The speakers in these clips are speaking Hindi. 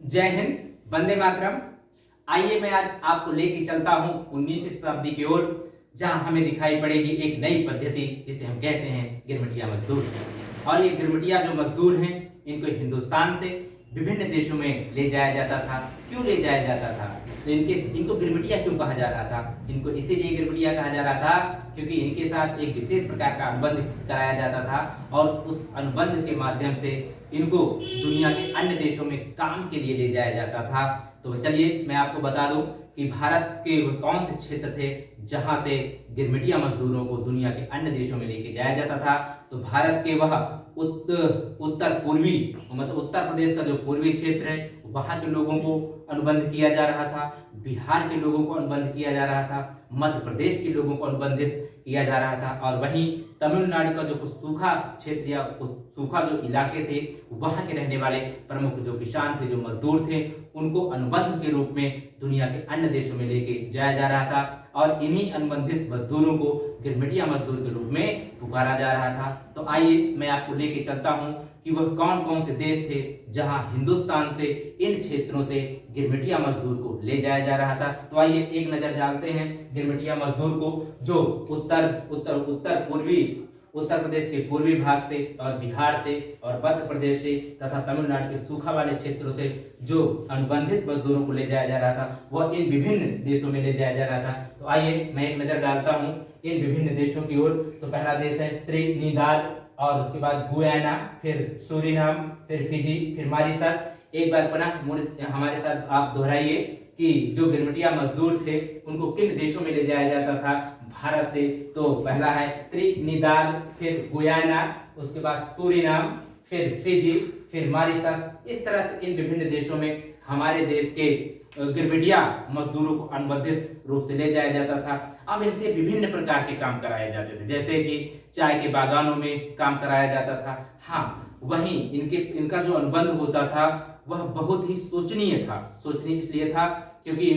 जय हिंद, वंदे मातरम। आइए मैं आज आपको लेके चलता हूँ 19वीं शताब्दी की ओर, जहाँ हमें दिखाई पड़ेगी एक नई पद्धति जिसे हम कहते हैं गिरमिटिया मजदूर। और ये गिरमिटिया जो मजदूर हैं, इनको हिंदुस्तान से विभिन्न देशों में ले जाया जाता था। क्यों ले जाया जाता था? तो इनको गिरमिटिया क्यों कहा जा रहा था? इनको इसीलिए गिरमिटिया कहा जा रहा था क्योंकि इनके साथ एक विशेष प्रकार का अनुबंध कराया जाता था और उस अनुबंध के माध्यम से इनको दुनिया के अन्य देशों में काम के लिए ले जाया जाता था। तो चलिए मैं आपको बता दूं कि भारत के कौन से क्षेत्र थे जहां से गिरमिटिया मजदूरों को दुनिया के अन्य देशों में लेके जाया जाता था। तो भारत के वह उत्तर पूर्वी मतलब उत्तर प्रदेश का जो पूर्वी क्षेत्र है वहां के लोगों को अनुबंध किया जा रहा था, बिहार के लोगों को अनुबंध किया जा रहा था, मध्य प्रदेश के लोगों को अनुबंधित किया जा रहा था और वहीं तमिलनाडु का जो कुछ सूखा क्षेत्र या सूखा जो इलाके थे वहां के रहने वाले प्रमुख जो किसान थे, जो मजदूर थे, उनको अनुबंध के रूप में दुनिया के अन्य देशों में लेके जाया जा रहा था और इन्हीं अनुबंधित मजदूरों को गिरमिटिया मजदूर के रूप में पुकारा जा रहा था। तो आइए मैं आपको लेके चलता हूं कि वह कौन कौन से देश थे जहां हिंदुस्तान से इन क्षेत्रों से गिरमिटिया मजदूर को ले जाया जा रहा था। तो आइए एक नजर डालते हैं गिरमिटिया मजदूर को, जो उत्तर पूर्वी उत्तर प्रदेश के पूर्वी भाग से और बिहार से और मध्य प्रदेश से तथा तमिलनाडु के सूखा वाले क्षेत्रों से जो अनुबंधित मजदूरों को ले जाया जा रहा था वह इन विभिन्न देशों में ले जाया जा रहा था। तो आइए मैं एक नजर डालता हूँ इन विभिन्न देशों की ओर। तो पहला देश है त्रिनिदाद और उसके बाद गुयाना, फिर सूरीनाम, फिर फिजी, फिर मॉरिशस। एक बार पुनः हमारे साथ आप दोहराइए कि जो गिरमिटिया मजदूर थे उनको किन देशों में ले जाया जाता था भारत से। तो पहला है त्रिनिदाद, फिर गुयाना, उसके बाद सूरीनाम, फिर फिजी, फिर मॉरिशस। इस तरह से इन विभिन्न देशों में हमारे देश के गिरमिटिया मजदूरों को अनुबंधित रूप से ले जाया जाता था। अब इनसे विभिन्न प्रकार के काम कराए जाते थे, जैसे कि चाय के बागानों में काम कराया जाता था। हाँ, वहीं इनका जो अनुबंध होता था वह बहुत ही शोचनीय था। शोचनीय इसलिए था क्योंकि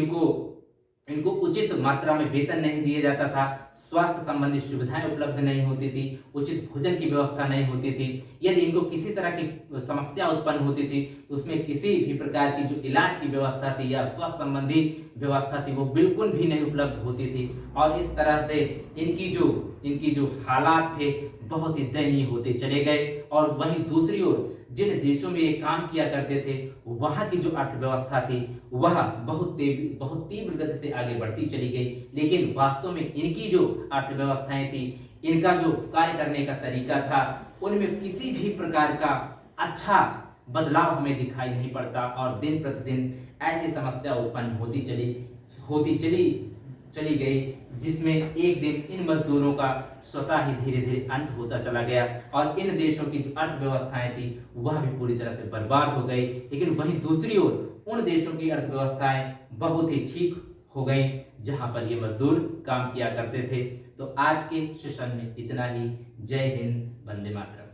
इनको उचित मात्रा में वेतन नहीं दिया जाता था, स्वास्थ्य संबंधी सुविधाएं उपलब्ध नहीं होती थी, उचित भोजन की व्यवस्था नहीं होती थी। यदि इनको किसी तरह की समस्या उत्पन्न होती थी तो उसमें किसी भी प्रकार की जो इलाज की व्यवस्था थी या स्वास्थ्य संबंधी व्यवस्था थी वो बिल्कुल भी नहीं उपलब्ध होती थी। और इस तरह से इनकी जो हालात थे बहुत ही दयनीय होते चले गए। और वहीं दूसरी ओर जिन देशों में ये काम किया करते थे वहां की जो अर्थव्यवस्था थी वह बहुत तीव्र गति से आगे बढ़ती चली गई। लेकिन वास्तव में इनकी जो अर्थव्यवस्थाएं थी, इनका जो कार्य करने का तरीका था, उनमें किसी भी प्रकार का अच्छा बदलाव हमें दिखाई नहीं पड़ता और दिन प्रतिदिन ऐसी समस्या उत्पन्न होती चली गई, जिसमें एक दिन इन मजदूरों का स्वतः ही धीरे धीरे अंत होता चला गया और इन देशों की जो अर्थव्यवस्थाएं थी वह भी पूरी तरह से बर्बाद हो गई। लेकिन वहीं दूसरी ओर उन देशों की अर्थव्यवस्थाएं बहुत ही ठीक हो गई जहां पर ये मजदूर काम किया करते थे। तो आज के सेशन में इतना ही। जय हिंद, वंदे मातरम।